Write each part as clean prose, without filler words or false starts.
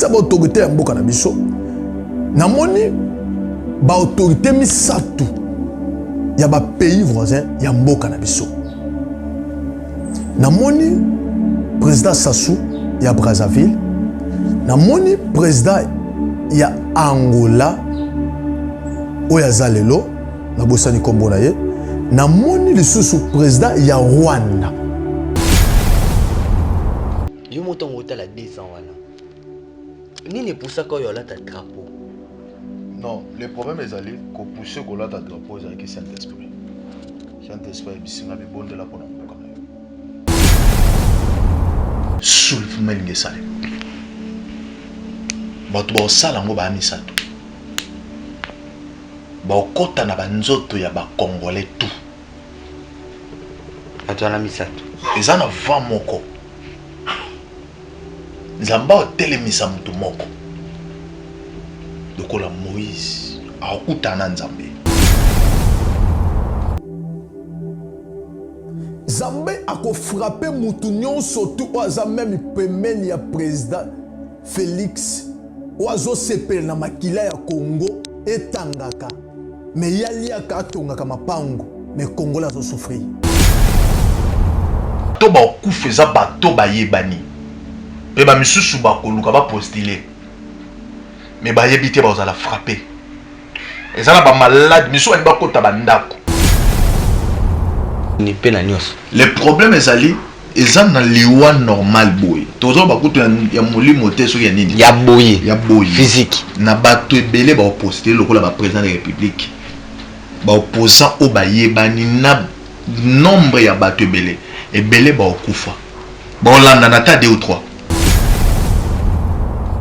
kati ya ba autorité ya mboka na biso namoni ba autorité misatu ya ba pays voisins ya mboka na biso. Namoni président Sassou ya Brazzaville, namoni président ya Angola oya zalelo na bosani kombo na ye, namoni lisusu président ya Rwanda. Yo moto ngota la 2 ans wana. Nini pour ça quand yo la ta drapeau? Non, le problème est allé qu'on pousse qu'on la ta drapeau avec Saint-Esprit. Saint-Esprit bisinga be bonde la pona mboka na yo. Sul fumelinge sale. Bato ba osala ngo ba misato. Ba okota na banzoto ya ba Congolais tout. Atwana misato. Ezana va moko. Nzamba otelemisa mutu moko. Lokola Moïse akutana Nzambe. Nzambe ako frappé mutu nyonso tu oza même pemeni ya président Félix ozo sepela na makila ya Congo etangaka me yaliaka atongaka mapango me Congolais azo souffrir. To ba okufeza bato bayebani. Pe ba misusu ba koluka ba postuler. Mais ba yebite ba ozala frapper. Ezala ba malade misu ba kota ba ndako. Ni pena nyos. Le problème ezali ezana liwa normal boy. Tozo ba kutu ya molimo te so ya nini? Ya boye. Ya boye. Physique. Na bato ebele ba postuler lokola ba président de la République. Ba opposant o ba yebani na nombre ya bato ebele. Ebele ba okufa. Ba olanda na ta 2 ou 3.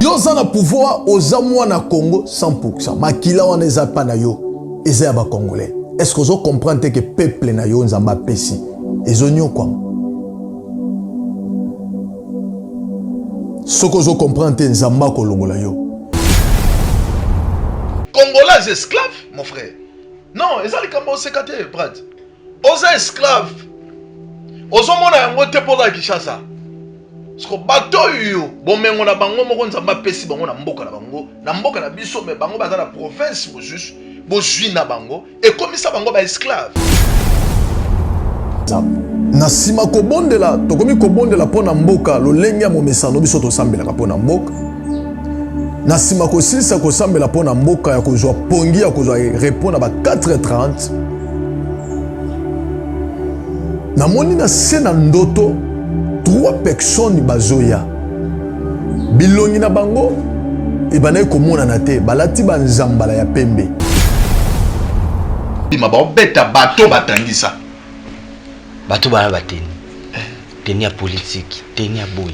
Yo zana pouvoir oza mwana Congo 100%. Makila wana eza pa na yo eza ya ba Congolais. Est-ce que vous comprenez que le peuple na yo nzamba pesi ezo nyokwa? Ce que vous comprenez nzamba kolongola yo. Congolais esclaves, mon frère. Non, ils ont les cambo sekate, Brad. Aux esclaves. Aux hommes yango te pour la Kinshasa. Parce que bateau yo, bon mengo na bango moko nzamba pesi bango na mboka na biso me bango baza na province juste. Bozwina bango et comme ça bango ba esclave. Na sima kobondela tokomi kobondela pona mboka lolenge ya momesano biso tosambela pona mboka. Na sima kosilisa kosambela pona mboka ya kozwa pongi ya kozwa répondre ba 4h30. Na moni na sena ndoto 3 personnes bazoya. Bilongi na bango ebanaye komona na te balati banzambala ya pembe. Bima ba beta bato batangisa. Bato bana bateni. Tenia politique, tenia boy.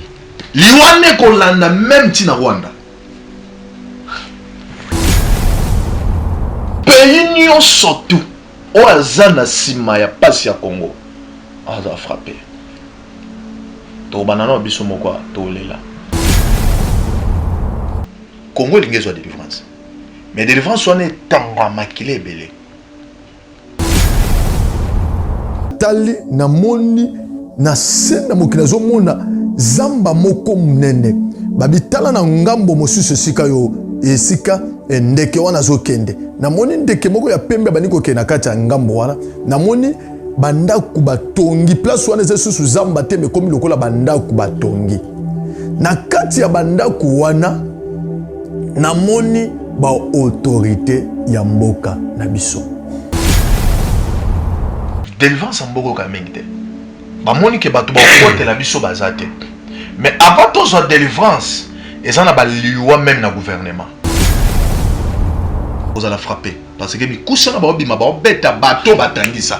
Liwane kolanda même tina Rwanda. Pays nyon surtout. Oazana sima ya pasi ya Congo. Aza frappé. To banana biso moko to lela. Congo lingezo de délivrance. Mais délivrance on est tanga makile belé. Tali na moni na sena mokinazo mona zamba moko munene babitala na ngambo mosusu sika yo esika ndeke wana zokende na moni ndeke moko ya pembe bani ko kena kati ya ngambo wana na moni bandaku batongi place wana zesusu zamba te me komi lokola bandaku batongi na kati ya bandaku wana na moni ba autorité ya mboka na biso. Délivrance en Bogo Kamingte. Ba moni ke bato ba kote la biso bazate. Mais avant tous en délivrance, ils en a ba liwa même na gouvernement. Vous allez frapper parce que mi kusana ba bima ba beta bato batangisa.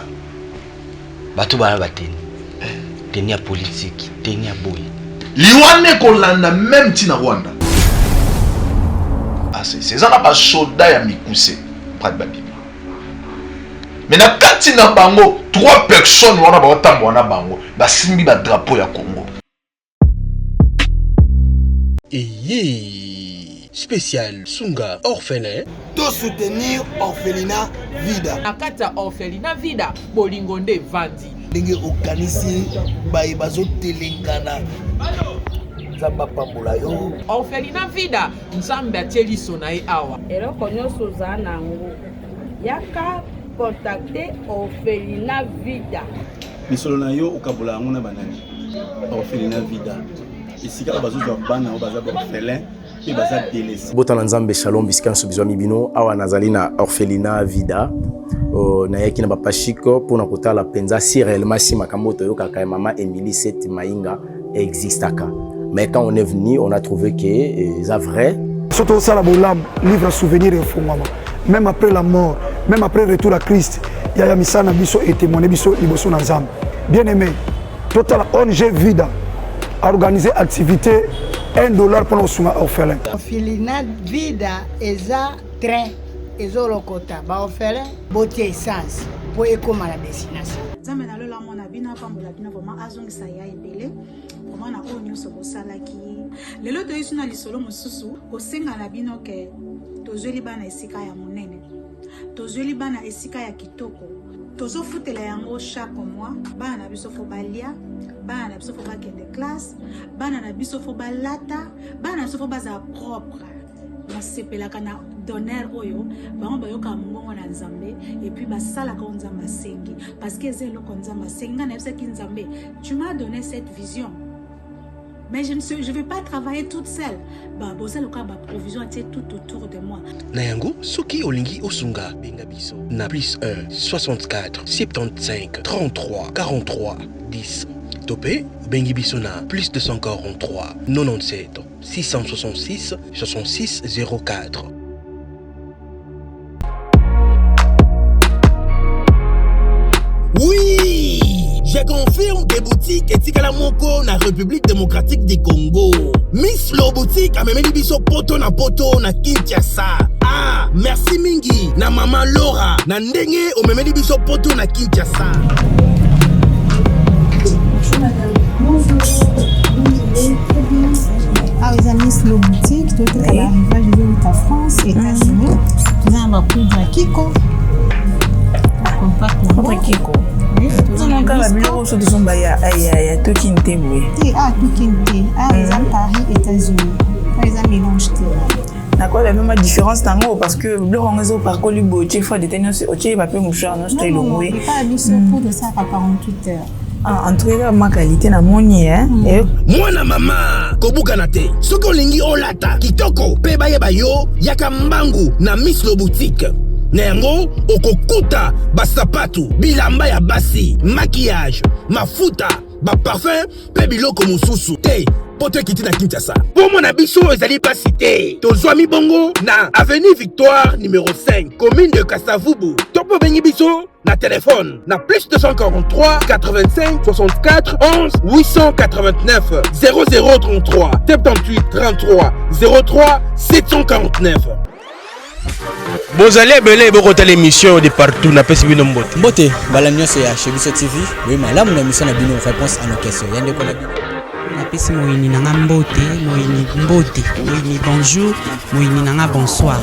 Bato bana bateni. Tenia politique, tenia boy. Liwa ne kolanda même tina Rwanda. Ah c'est ça na ba soda ya mikuse. Prat babima. Mais na kati na bango 3 personnes wana ba otambo na bango ba simbi ba drapeau ya Congo. Spécial Sunga orphelin. To soutenir orphelinat Vida. Na kati ya orphelinat Vida bolingo nde vandi. Ndenge okanisi baye bazo telengana. Nzamba pambola yo. Orphelinat Vida, nzambe atie liso na ye awa. eloko nyonso oza nango yaka contacter Orphelinat Vida. misolo na yo okabola yango na banani Orphelinat Vida esika bazozwa bana oyo baza baorphelin mpe baza délaissé. Botana nzambe shalom bisika nyonso bizwa mibino awa nazali na Orphelinat Vida nayaki na bapashiko mpona kotala mpenza si réellement si makambo toyokaka ya mama Émilie Sete Mainga existaka. Mais quand on est venu, on a trouvé que c'est vrai. Surtout ça, livre souvenir et fondement. Même après la mort, même après le retour à Christ, il y a Misana Bisso et témoigné Bisso Ibosso Nazam. Bien aimé, Total ONG Vida a organisé activité $1 pour nos soins orphelins. Orphelinat Vida eza train ezolokota ba orphelin beauté essence pour ekoma la destination. Nzambe na lola mona bino apambola bino vraiment azongisa ya ebele. Comment na oyo nyonso bosalaki lelo toyesu na lisolo mosusu kosenga na bino ke tozweli bana esika ya monene tozweli bana esika ya kitoko tozofutela yango chaque mois bana na biso fo balia bana na biso fo bakende classe bana na biso fo balata bana na biso fo baza propre basepelaka na donner oyo bango bayoka mbongo na nzambe et puis basalaka o nzambe asengi parce que eloko nzambe asengi nga na yebisaki nzambe tu m'as donné cette vision. Mais je ne vais pas travailler toute seule. Bah, bosa loka ba provision était tout autour de moi. Nayango, soki olingi osunga benga biso. Na plus 1 64 75 33 43 10. Topé bengi biso na plus 243 97 666 66 04. Oui, je confirme des boutiques et Tikala Moko na République démocratique du Congo. Miss Lo boutique a même biso poto na Kinshasa. Ah, merci mingi na maman Laura na ndenge o même biso poto na Kinshasa. Bonjour madame. Bonjour. Ah, les amis, Lo boutique, tout est à l'arrivage de France, États-Unis. Nous avons un poudre Kiko. Poudre Kiko. Nunca la biloko so de somba ya Tokinte boy. Ah, Tokinte. Ah, les amis Paris, États-Unis. Les amis mélange na quoi la même différence tango parce que le rongezo par coli boche fois de tenir au tché papier mouchoir non style oui. Pas biso pour de ça par 48 heures. Ah, en tout cas ma qualité na moni hein. Mwana mama kobuka na te. Soko lingi olata kitoko pe baye bayo yaka mbangu na Miss Lo boutique. Nengo okokuta basapatu bilamba ya basi maquillage mafuta ba parfum pe biloko mususu te poto kiti na Kinshasa pour mon biso ezali pas cité tozwami bongo na avenue Victoire numéro 5 commune de Kasavubu topo bengi biso na téléphone na plus 243 85 64 11 889 0033 78 33 03 749. Bozali ebele bokota l'émission de partout na pesi bino mbote. Mbote bala nyonso ya chez biso TV. Oui malamu na mission na bino réponse à nos questions. Yande ko na bino. Na pesi moyini nanga mbote, moyini bonjour, moyini nanga bonsoir.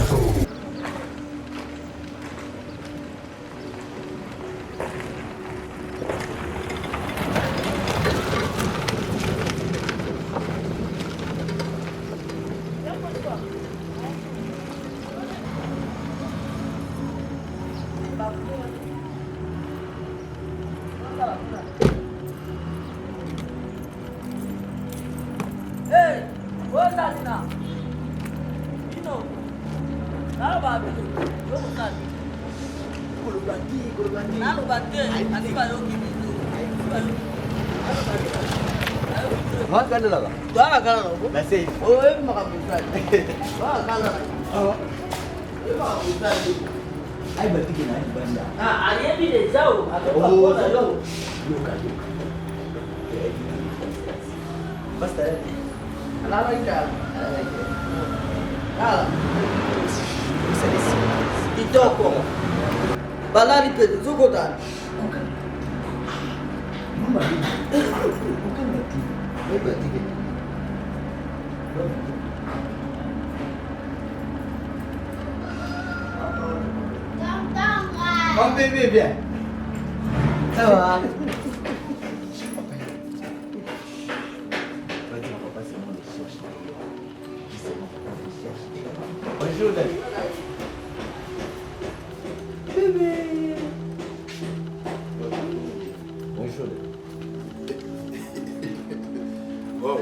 Kitoko. Balali pete zuko dani. Bébé, bien. Ça va. Bonjour. Bébé. Bonjour. Wow.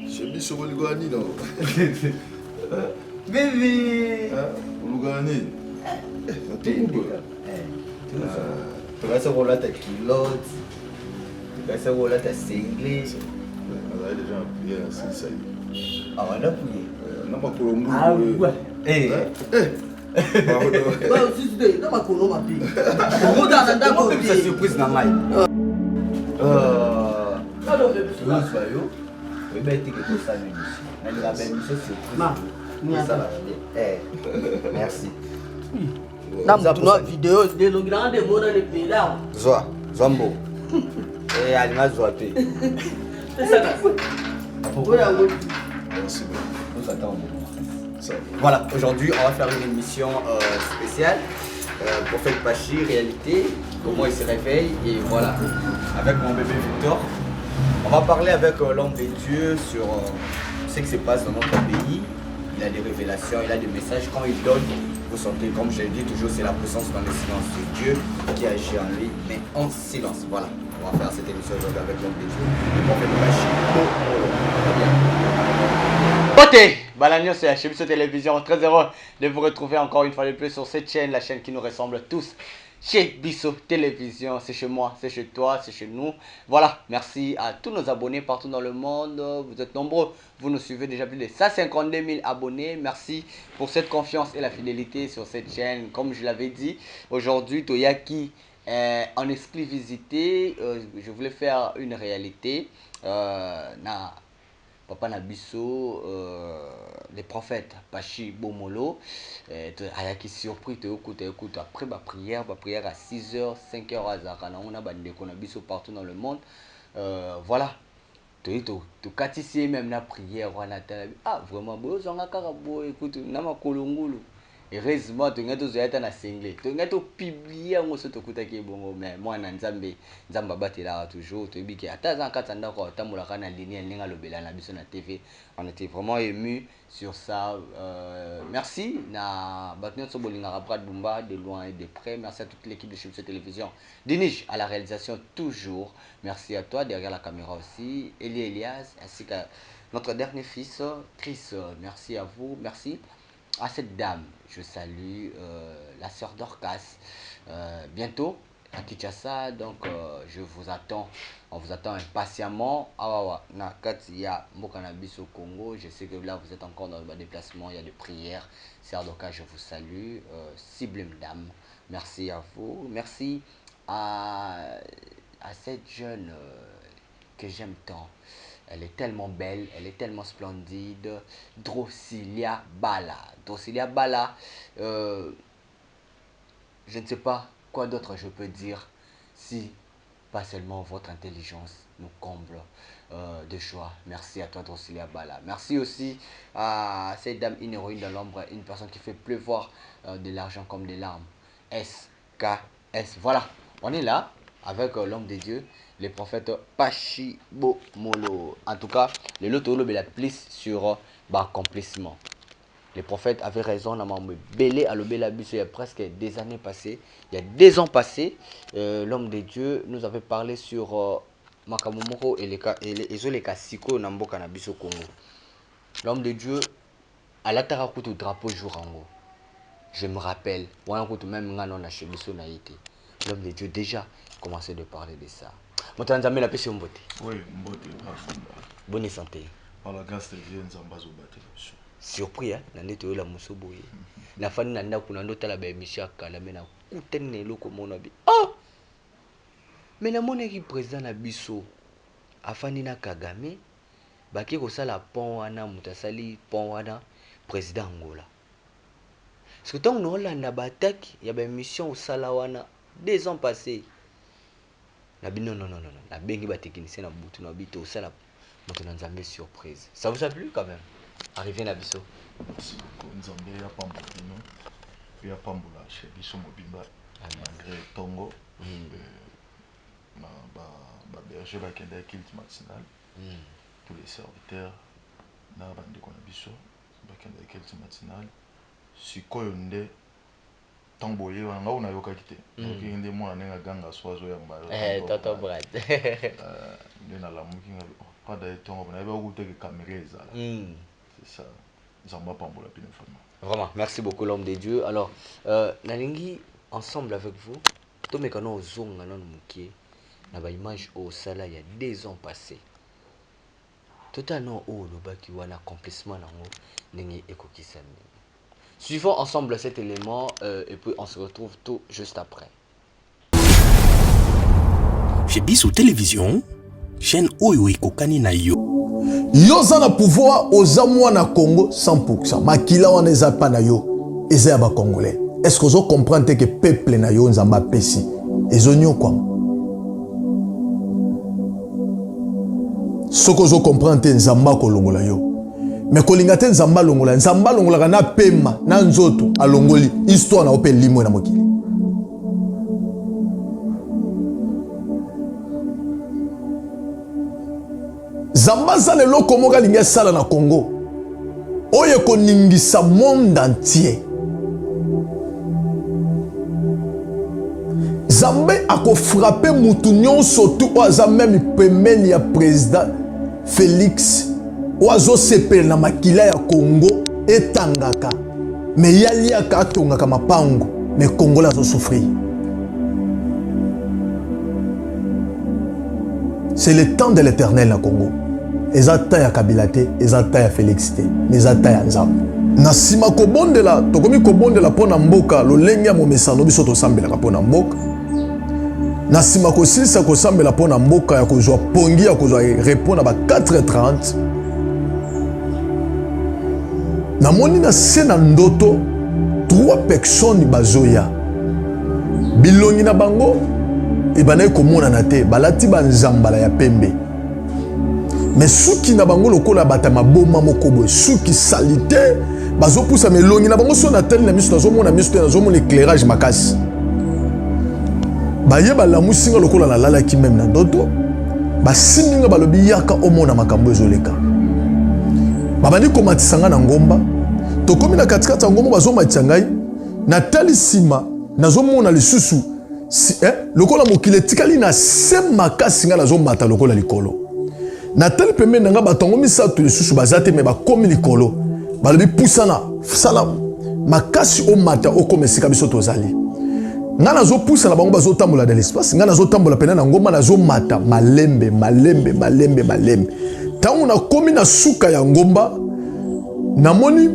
Chez biso boligani non. Bébé. Boligani. Tukasa kola ta culotte. Tukasa kola ta singlet. On a déjà prié à ça. Ah, on a prié. Non, pas pour le monde. Ah ouais. Eh. Bah, si tu n'as pas connu ma fille. On a un d'accord. C'est surprise na mai. Alors, tu vas yo. Oui, ben tu que tout ça lui. Mais la belle mission surprise. Ma. Merci. Nam tuna video de lo grande mona le pela. Zoa, Zombo. Alima Zoa P. C'est ça. Merci beaucoup. Voilà, aujourd'hui on va faire une émission spéciale. Prophète Pachi, réalité, comment il se réveille et voilà. Avec mon bébé Victor. On va parler avec l'homme de Dieu sur ce qui se passe dans notre pays. Il a des révélations, il a des messages. Quand il donne, vous sentez, comme je le dis toujours, c'est la puissance dans le silence de Dieu qui agit en lui, mais en silence. Voilà, on va faire cette émission aujourd'hui avec l'homme de Dieu. Le prophète Pachi. Ok, Balagno, c'est HBC Télévision. Très heureux de vous retrouver encore une fois de plus sur cette chaîne, la chaîne qui nous ressemble tous. Chez Bisso Télévision, c'est chez moi, c'est chez toi, c'est chez nous. Voilà, merci à tous nos abonnés partout dans le monde. Vous êtes nombreux, vous nous suivez déjà plus de 152 000 abonnés. Merci pour cette confiance et la fidélité sur cette chaîne. Comme je l'avais dit, aujourd'hui, Toyaki en exclusivité, je voulais faire une réalité. Papa Nabiso, les prophètes, Pachi Bomolo, qui surpris, écoute, après ma prière à 6h, 5h à Zakana, on a bandé qu'on a biso partout dans le monde. Voilà, tu ici même la prière, ah vraiment, écoute, nama kolongulu. Heureusement, tu as tous été na single. Tu as tous publié en ce que bon, mais moi, Nzamba batela toujours. Tu dis que attends, quand tu as encore la ligne, la TV, on était vraiment ému sur ça. Merci na Batniot Sobolinga Raprat Bumba de loin et de près. Merci à toute l'équipe de HBC Télévision. Dinish à la réalisation toujours. Merci à toi derrière la caméra aussi. Eli Elias ainsi qu'à notre dernier fils Chris. Merci à vous. Merci à cette dame, je salue la sœur Dorcas. Bientôt à Kinshasa, donc je vous attends. On vous attend impatiemment. Nakatia Mokanabiso au Congo. Je sais que là vous êtes encore dans le déplacement. Il y a des prières. Sœur Dorcas, je vous salue. Sublime dame. Merci à vous. Merci à cette jeune que j'aime tant. Elle est tellement belle, elle est tellement splendide. Drosilia Bala. Drosilia Bala, je ne sais pas quoi d'autre je peux dire si pas seulement votre intelligence nous comble de joie. Merci à toi Drosilia Bala. Merci aussi à cette dame, une héroïne de l'ombre, une personne qui fait pleuvoir de l'argent comme des larmes. SKS. Voilà, on est là avec l'homme de Dieu, le prophète Pachi Bomolo. En tout cas, le lot est la plus sur l'accomplissement. Les prophètes avaient raison, il y a presque des années passées, il y a 2 ans passés, l'homme de Dieu nous avait parlé sur Makamomoko et les Kasiko Namboka na biso Congo. L'homme de Dieu a la tarakutu drapeau jour en haut. Je me rappelle, l'homme de Dieu déjà commençait de parler de ça. Motanzambe la pêche mbote. Oui, mbote. Bonne santé. Par la grâce de Dieu, nous avons battu. Surpris, hein? Nande to la musoboye. Na fani nanda kuna ndota la ba émission kala mena kutene loko mona bi. Oh! Mais na mona ki président na biso afani na Kagame baki ko sala pont wana mutasali pont wana président Angola. Parce que tant on landa ba attaque, il y a ba émission au sala wana 2 ans passés. Na bi non. Na bengi ba technicien na butu na bito sala moto na nzambe surprise. Ça vous a plu quand même? Arrivé na biso. Merci beaucoup. Nzambe ya pambola bino. Ya pambola chez biso mobimba. Malgré Tongo. Ba berger ba kende culte matinal. Tous les serviteurs na bande ko na biso. bakenda ekelti matinale sikoyo nde ntango boye wana nga una yokaki te oki nde mwana ndenge aganga so azoyamba Tonton Brad nde nalamuki nga pada ye ntongo bona yeba okuteke kamera ezala c'est ça nzambe apambola bino vraiment. Vraiment, merci beaucoup l'homme de Dieu. Alors, nalingi ensemble avec vous, tout mes canaux zonga non mukie, na ba image au sala il y a 2 ans passés. Totalement au le baki wana accomplissement nango ndenge ekokisami. Suivons ensemble cet élément et puis on se retrouve tout juste après. Chez Bissou Télévision, chaîne Oyo Ekokani na yo. Yoza na pouvoir oza mwana Congo 100%. Makila wana eza pa na yo eza ya ba Congolais. Est-ce que vous comprenez que peuple na yo nzamba pesi ezo nyokwa? Soko vous comprenez nzamba kolongola yo. Mais kolinga te nzamba longola kana pema na nzoto alongoli histoire na ope limo na mokili. Zamba za lelo komoka linga sala na Congo. Oye koningisa monde entier. Zambe ako frappé mutu nyonso tu oaza même pemeni ya président Félix oazo sepele na makila ya Congo etangaka. Me yaliaka atongaka mapango. Me Congolais azo souffrir. C'est le temps de l'éternel na Congo. Ezata ya kabilate, ezata ya Félixité, ezata ya nzambe. Na sima kobondela, tokomi kobondela pona mboka, lolenge ya momesano biso tosambela pona mboka. Na sima kosilisa kosambela pona mboka ya kozwa pongi ya kozwa répondre ba 4h30. Na moni na sena ndoto 3 personnes bazoya. Bilongi na bango ebanaye komona na te, balati banzambala ya pembe. Mais suki na bango lokola bata maboma mokobo suki salité bazo poussa melongi na bango so na tel na miso nazomona nazomona éclairage makasi baye balamusinga lokola na lala ki même na ndoto basiminga balobi yaka omona makambo ezoleka babandi komatisanga na ngomba tokomi na katikati ya ngomba bazomatisa ngai na tali sima nazomona lisusu lokola mokili etikali na se makasi nga nazomata lokola likolo. Na tel pembe nanga batongo misato lisusu bazate me bakomi likolo balobi pusana sala makasi o mata o komesika biso tozali nga nazo pusa na bango bazotambola de l'espace nga nazotambola pena na ngoma nazo mata malembe tango na komi na suka ya ngomba namoni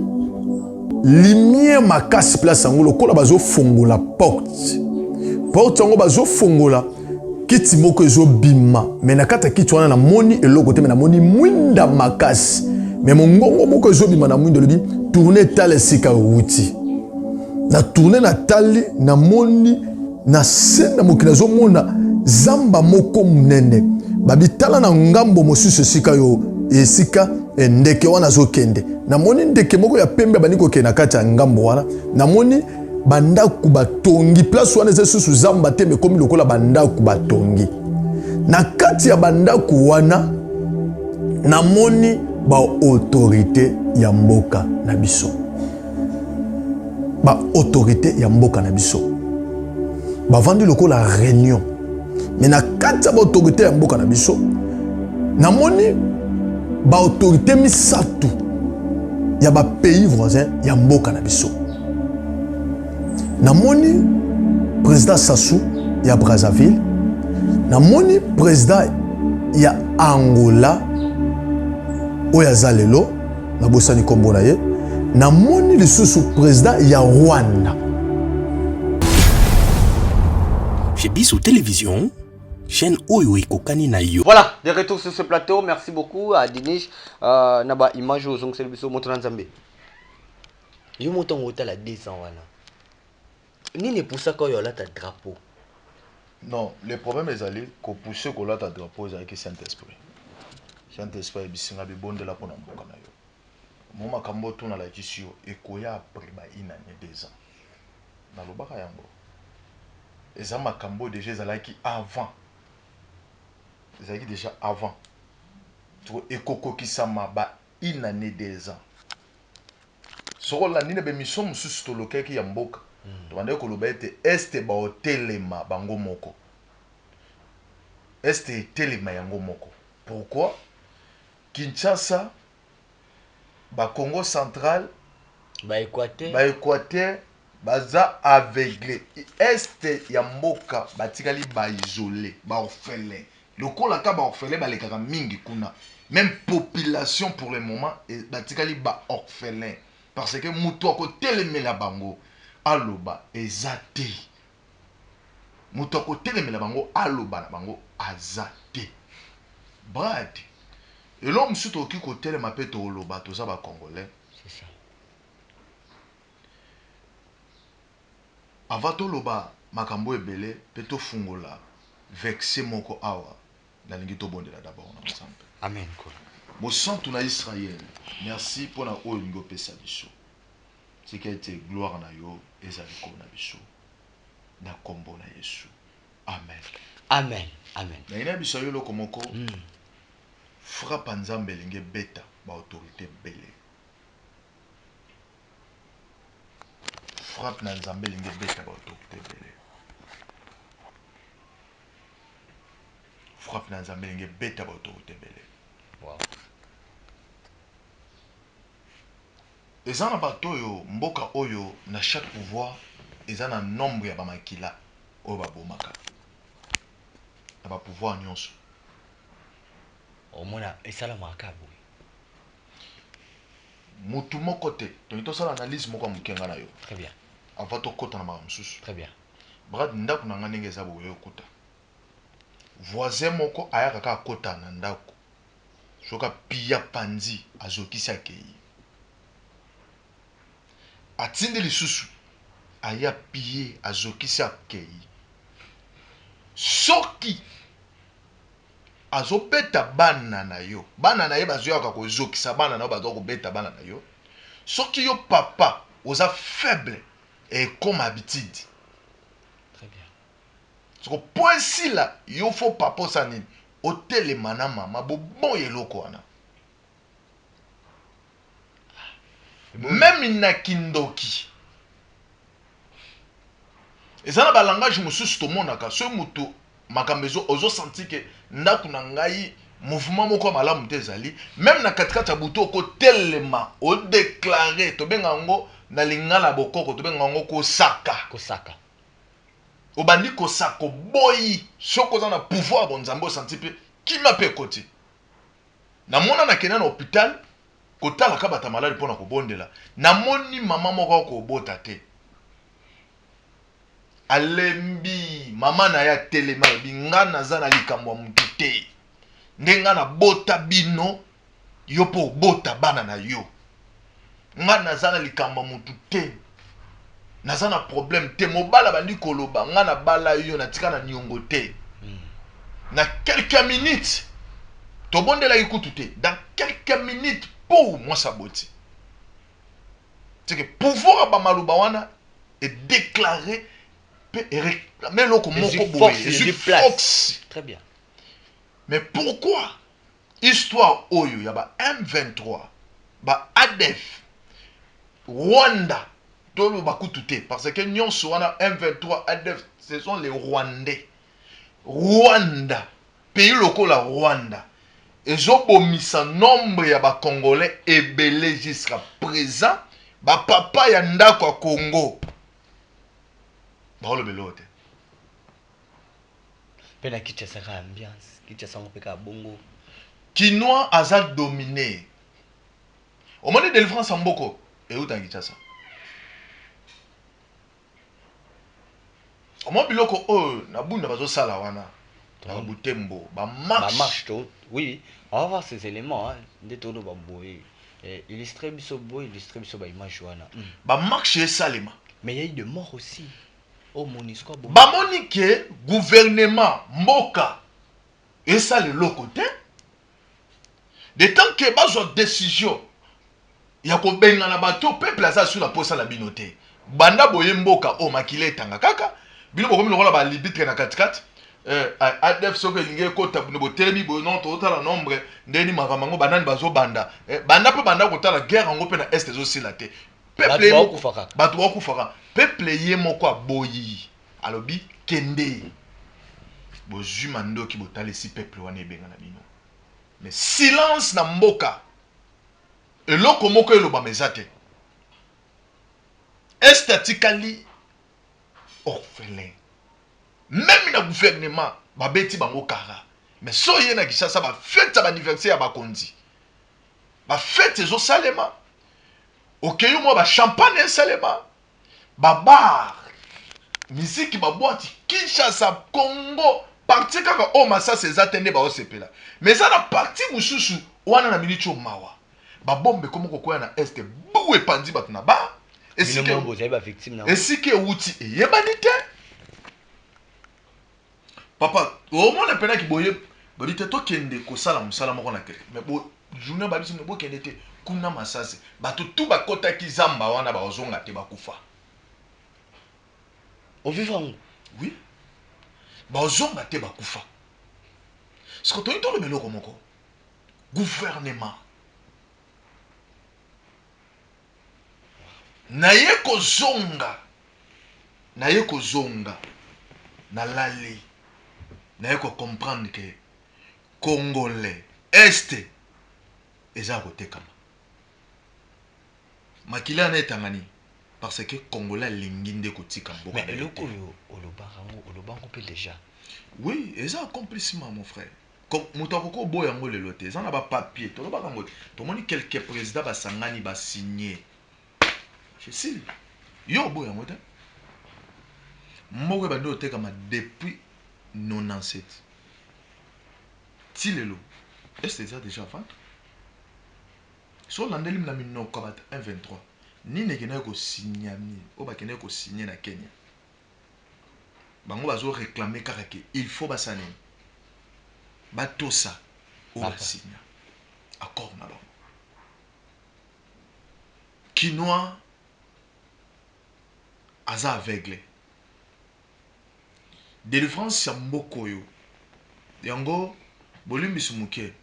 lumière makasi place yango lokola bazofungola porte yango bazofungola kiti moko ezo bima mais na kata kiti wana na moni eloko te mais na moni mwinda makasi mais mongongo moko ezo bima na mwindo lobi tourner tale sika wuti na tourner na tali na moni na sena mokila zo mona zamba moko munene babitala na ngambo mosusu sika yo esika ndeke wana zo kende na moni ndeke moko ya pembe baniko ke na kati ya ngambo wana na moni bandaku batongi place wana esusu zamba te me komi lokola bandaku batongi na kati ya bandaku wana namoni ba autorité ya mboka na biso bavandi lokola réunion mais na kati ya ba autorité ya mboka na biso namoni ba autorité misatu ya ba pays voisins ya mboka na biso. Namoni président Sassou ya Brazzaville, namoni président ya Angola oya zalelo na bosani kombo na ye, namoni lisusu président ya Rwanda. Chez Bissou Télévision, chaîne Oyo Ekokani na yo. Voilà, de retour sur ce plateau. Merci beaucoup à Dinish. Naba image aux ongles biso moto nzambe. Yo moto ngota la 2 ans wana. Nini pour ça quand il y a là ta drapeau? Non, le problème est allé qu'on pousse qu'on a ta drapeau avec Saint-Esprit. Saint-Esprit bisinga bibonde la pona mboka na yo. Moma kambo tuna la jisio ekoya après ba inane 2 ans. Na lobaka yango. Eza makambo déjà ezalaki avant. Ezalaki déjà avant. Tu ekoko kisama ba inane 2 ans. soko landine bémission mosusu tolokaki ya mboka tobandaki koloba ete este baotelema bango moko este etelema yango moko. Pourquoi? Kinshasa, Congo central, Équateur, baza aveuglé. Est ya mboka batikali ba isolé, ba orphelin. Lokola ka ba orphelin ba lekaka mingi kuna. Même population pour le moment batikali ba orphelin parce que mutu akotelemela bango aloba ezate. Mutu akotelemela bango aloba na bango azate. Brad. Et l'homme surtout qui côté le mapé to loba to ça ba congolais. C'est ça. Avant to loba makambo ebele peto fungola vexé moko awa na lingi to bondela d'abord na ensemble. Amen. Mo santu na Israël. Merci pour na o lingo pesa biso. C'est qui a été gloire na yo ezali ko na biso. Na kombo na Yesu. Amen. Amen. Amen. Na ina biso yo loko moko. Frappe nzambe linge beta ba autorité belé. Frappe na nzambe linge beta ba autorité belé. Frappe na nzambe linge beta ba autorité belé. Wow. Ezana bato yo mboka oyo na chaque pouvoir ezana nombre ya ba makila oyo ba bomaka. Na ba pouvoir nyonso. Omona esala makabu. Mutu moko te. Donc to sala analyse moko mukenga na yo. Très bien. Avant to kota na mamususu. Très bien. Brad ndako na ngane ngeza bo yo kota. Voisin moko aya kaka kota na ndako. Soka pia panzi azokisa kei. Atindi lisusu aya pie azokisa kei. Soki azobeta bana na yo bazoyaka kozokisa bana na yo bazo kobeta bana na yo soki yo papa oza faible et comme habitude. Très bien. Soko point si là yo faut papa sa nini otelema na mama bo bon eloko wana même na kindoki ezana ba langage mosusu to monaka so mutu makambezo ozo senti que ndaku na ngai mouvement moko malamu te ezali même na katikati ya buto ko telema o déclarer to benga ngo na lingala bokoko to benga ngo kosaka obandi kosako boyi soko za na pouvoir bon nzambe o senti pe kima pe koti na mona na kena na hôpital kotala ka bata malade pona ko bondela na moni mama moko ko bota te alembi mama na ya telema binga naza na likambo mutu te ndenga na bota bino yo po bota bana na yo nga naza na likambo mutu te naza na problème te mobala bandi koloba nga na bala yo na tika na nyongo te na quelques minutes to bondela ikutu te dans quelques minutes pour moi saboti c'est que pouvoir ba maluba wana est déclaré mais loko moko boye place. Très bien. Mais pourquoi histoire oyo ya ba M23 ba ADF Rwanda tolo bakutute parce que nyonso wana M23 ADF ce sont les Rwandais. Rwanda pays loko la Rwanda ezobomisa nombre ya ba Congolais ebele jusqu'à présent ba papa ya ndako ya Congo. Baolo belote. Pena Kinshasa ambiance, Kinshasa ngopeka bongo. Kinois aza dominé. Au moment de délivrance en Mboko, et où dans Kinshasa? Au moment biloko oh na bunda bazo sala wana. Na Butembo, ba marche tout. Oui, on va voir ces éléments hein, de tono ba boy. Illustrer biso boy, illustrer biso ba image wana. Ba marche salema. Mais il y a eu des morts aussi. Oh Monisco bon. Ba monike gouvernement mboka et ça le lokote. De temps que bazo décision ya ko benga na bato peuple aza sur la posa la binote. Banda boye mboka o makile tanga kaka. Bino bokomi lokola ba libitre na katikati. ADF soko elinge kota bo telemi bo non to tala nombre ndeni makamango banani bazo banda. Banda pe banda ko tala guerre ngo pe na est ezo silate. peuple ye moko bato bakufaka peuple ye moko aboyi alobi kende bozuma ndoki botalisi peuple wana ebenga na bino mais silence na mboka eloko moko elobama eza te este atikali orphelin même na gouvernement babeti bango kara mais so ye na Kinshasa bafete ya baanniversaire ya bakonzi bafete ezosalema okeyo mwa bachampagne esalema babar miziki babwati Kinshasa Congo parti kaka o masasa eza te nde baosepela mais eza na parti mosusu wana na miniti o mawa babombe komo kokoya na este bu epandi bato na ba esike ewuti eyebani te papa omona penaki boye babi te tokende kosala mosala moko na kelke mais journée babisi ne bokende te kuna masase bato tu bakotaki zamba wana bazonga te bakufa au vivant oui bazonga te bakufa siko toyi tolo beloko moko gouvernement naye kozonga na lali naye ko comprendre que congolais este eza kotekama makila na etangani parce que congolais alingi nde kotika mboka mais eloko oyo olobango mpe déjà oui eza accomplissement mon frère moto akoko boya yango lelo te eza na bapapier tolobaka yango tomoni quelque président basangani basigné cecile yo boya yango te moko ebandi otekama depuis 97 ti lelo est eza déjà vendre so landeli na minoko bat 123 nini ekendaki kosigna nini oyo bakendaki kosigne na Kenya bango bazoreklame kaka ke il faut basala nini batosa oyo basigna accord na bango kinois aza aveugle délivrance ya mboka oyo yango bolimbisi moke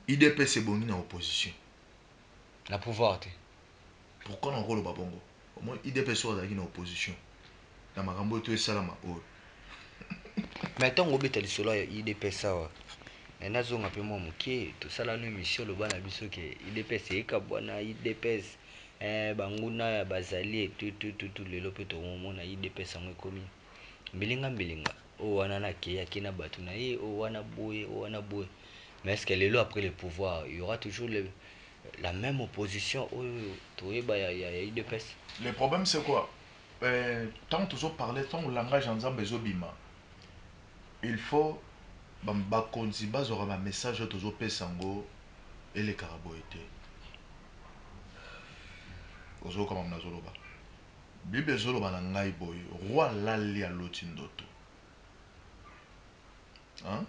IDPS ebongi na opposition na pouvoir te pourquoi na koloba bongo au moins IDPS oyo azalaki na opposition na makambo to esalama oyo mais ntango obeta lisolo ya IDPS awa nazonga mpe mwa moke tosala no émission loba na biso ke IDPS eyekabwana IDPS banguna ya bazali etutututu lelo mpe tomomona IDPS yango ekomi mbilinga oyo wana nakeyaki na bato na ye oyo wana boye mais est-ce que lelo après le pouvoir il y aura toujours la même opposition oyo toyeba ya IDPS? Le problème c'est quoi? Tant que parler, tant que le langage en zambé zobima, il faut bakonzi bazora ma message tozo pesango et les caraboété. Ozo kama mnazoloba. Bible zoloba na ngai boy, roi lali a lotindoto. Hein?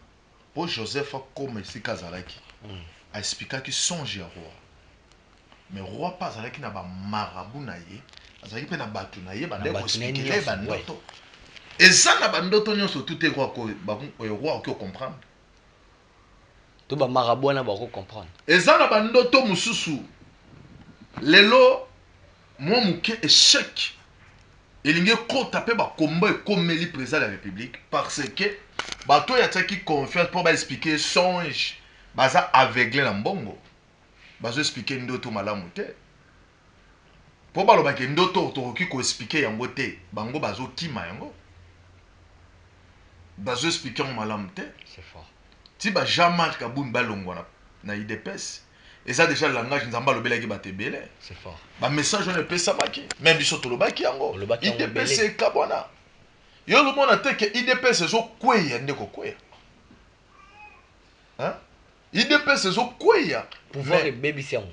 Pour Joseph comme ici kazalaki. A expliqué qu'il songe à roi. Mais roi pas azalaki na ba marabout na ye, azalaki pe na batu na ye ba ndeko expliquer ba ndoto. Et ça na ba ndoto nyonso tout est roi ko ba roi ko comprendre. To ba marabout na ba ko comprendre. Et ça na ba ndoto mususu. Lelo moi muke échec. Elinge ko taper ba combat et komeli président de la République parce que bato ya tsaki confiance pour ba expliquer songe baza aveuglé na mbongo. Bazo expliquer ndoto malamu te. Po baloba ke ndoto tokoki ko expliquer yango te, bango bazo kima yango. Bazo expliquer yango malamu te. C'est fort. Ti ba Jean-Marc Aboun balongwa na IDPS. Et ça déjà le langage nzamba lobela ki batebele. C'est fort. Ba message on pesa maki, même biso to lobaki yango. IDPS e kabwana. Yo lo mona te ke IDPS zo kweya ndeko kweya. Hein? IDPS zo kweya pouvoir et baby siamo.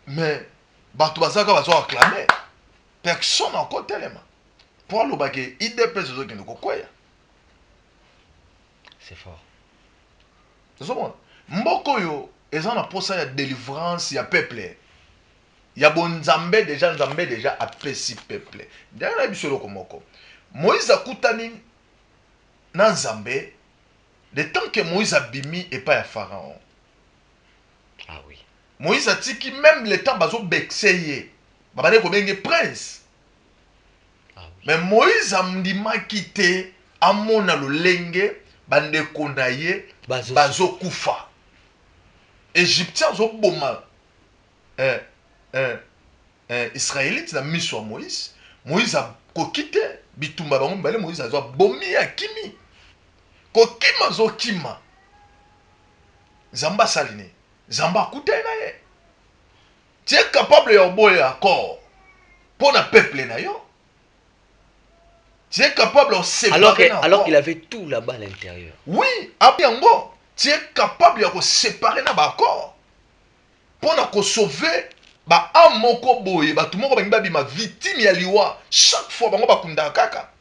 Mais bato bazaka bazo acclamer. Personne encore tellement. Pour le baké IDPS zo kende ko kweya. C'est fort. C'est ça bon. Mboko yo eza na posa ya délivrance ya peuple. Ya bon nzambe déjà apesi peuple. Ndana bisolo komoko. Moïse akutani na nzambe de temps que Moïse abimi et pas à Pharaon. Ah oui. Moïse a dit que même le temps bazo bexeye babane ko benge prince. Mais Moïse a mdima quitté amona lolenge bande kondaye bazo kufa. Égyptien zo boma Israélite na miso à Moïse. Moïse a kokite bitumba bango mbale Moïse a zo bomi akimi. Kokima zo kima. Zamba saline. Zamba kute na ye. Tu es capable de boire accord pour le peuple na yo. Tu es capable de séparer. Alors qu'il avait tout là-bas à l'intérieur. Oui, abiango. Tu es capable de séparer na accord pour na sauver ba amoko boye ba tumoko ba bima victime ya liwa chaque fois bango ba kunda kaka.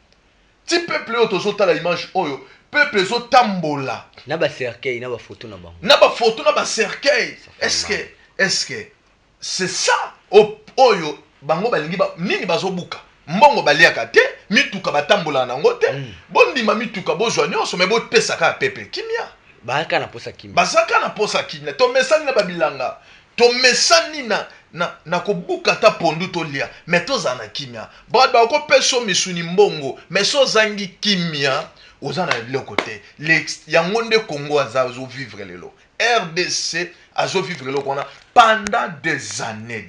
Ti peuple yo tozota la image oyo. Peuple zo tambola. Na ba cercueil, na ba photo na bango. Na ba photo na ba cercueil. Est-ce que c'est ça oyo bango balingi ba nini bazo buka. Mbongo baliaka te, mituka batambola nango te. Bondima mituka bozwa nyonso mais bo pesa ka peuple kimia. Bazaka na posa kimia. Bazaka na posa kimia. To mesani na babilanga. To mesani na ko buka ta pondu to lia. Mais to zana kimia. Ba ko peso misuni mbongo, mais so zangi kimia. Ozana le côté yango nde Congo azo vivre lelo RDC azo vivre lelo kona pendant des années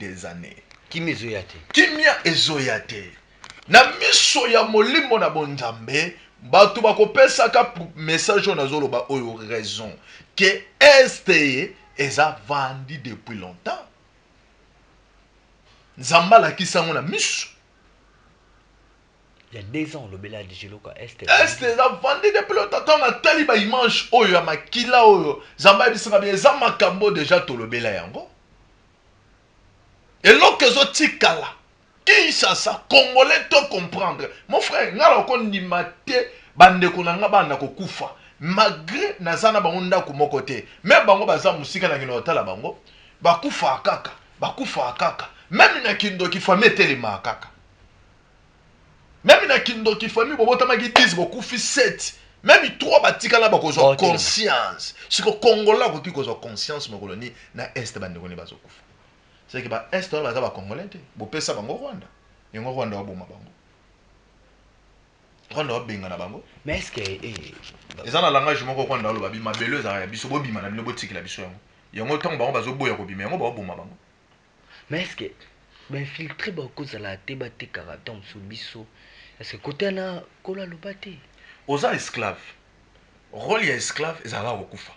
kimia ezoyate na miso ya molimo na bonzambe bato bakopesa ka message na zoloba oyo raison que este eza vandi depuis longtemps nzambala kisango na miso. Il y a 2 ans, le Bela de Jeloka Est. Est a vendu depuis longtemps. On a taliba image oyo ya makila oyo. Zamba bisanga bien zama kambo déjà to le Bela yango. Et lorsque zo tikala. Qui ça Congolais to comprendre. Mon frère, ngala ko ndimate bande ko nanga banda ko kufa. Malgré nazana bango ndako moko te. Mais bango baza musika na kino tala bango. Bakufa akaka. Même na kindo ki famille telema akaka. Même na kindo ki famille bobota magitiz bokufi 7 même 3 batika na bakozo conscience siko Congola ko kiko zo conscience mokoloni na est bande koni bazokufa c'est que ba est ba za ba congolais te bo pesa bango Rwanda yango Rwanda waboma bango Rwanda wabenga na bango mais est-ce que eza na langage moko Rwanda lo babi mabelo za ya biso bobima na bino botikila biso yango tango bango bazoboya ko bima yango ba boma bango mais est-ce que ben filtrer ba cause la te ba te caractère sur biso. Est-ce que côté na kola lobate oza esclave rôle ya esclave ezala kokufa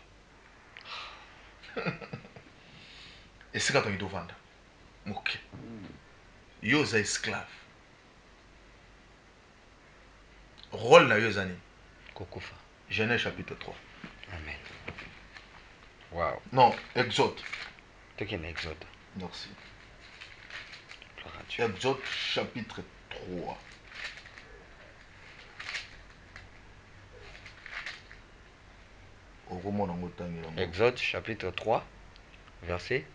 esika to ndovanda OK yo oza esclave rôle na yo zani kokufa. Genèse chapitre 3. Amen. Wow. Non, Exode. C'est qu'un Exode. Merci. Exode chapitre 3. Exode chapitre 3, verset.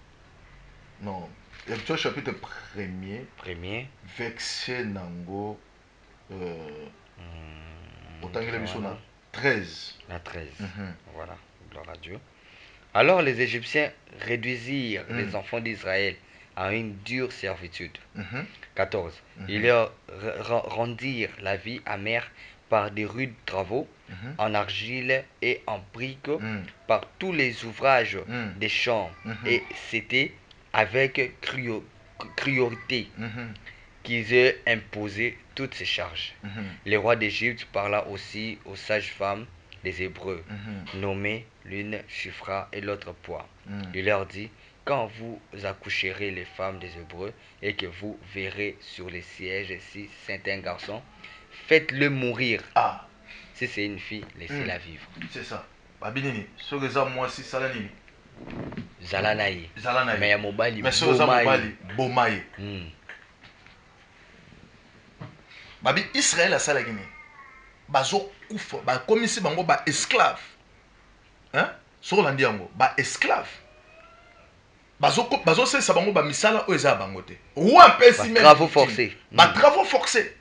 Non, Exode chapitre 1er. Verset nango. Voilà. 13. La 13. Voilà, gloire à Dieu. Alors les Égyptiens réduisirent les enfants d'Israël à une dure servitude. 14. Ils leur rendirent la vie amère par des rudes travaux, en argile et en briques, par tous les ouvrages des champs. Et c'était avec cruauté qu'ils ont imposé toutes ces charges. Le roi d'Égypte parla aussi aux sages-femmes des Hébreux, nommées l'une Shifra et l'autre Poix. Il leur dit: quand vous accoucherez les femmes des Hébreux et que vous verrez sur les sièges si c'est un garçon, faites-le mourir. Si c'est une fille, laissez-la vivre. C'est ça. Babinini, ce que ça moi si salanini. Zalanaï. Mais ya mobali. Mais ce que ça mobali bomaï. Babi Israël a salagini. Bazo kufa, ba komisi bango ba esclave. Hein? Sur l'andiango, ba esclave. Bazo se sabango ba misala o eza bango te. Roi pesi même. Travaux forcés. Ba travaux forcés.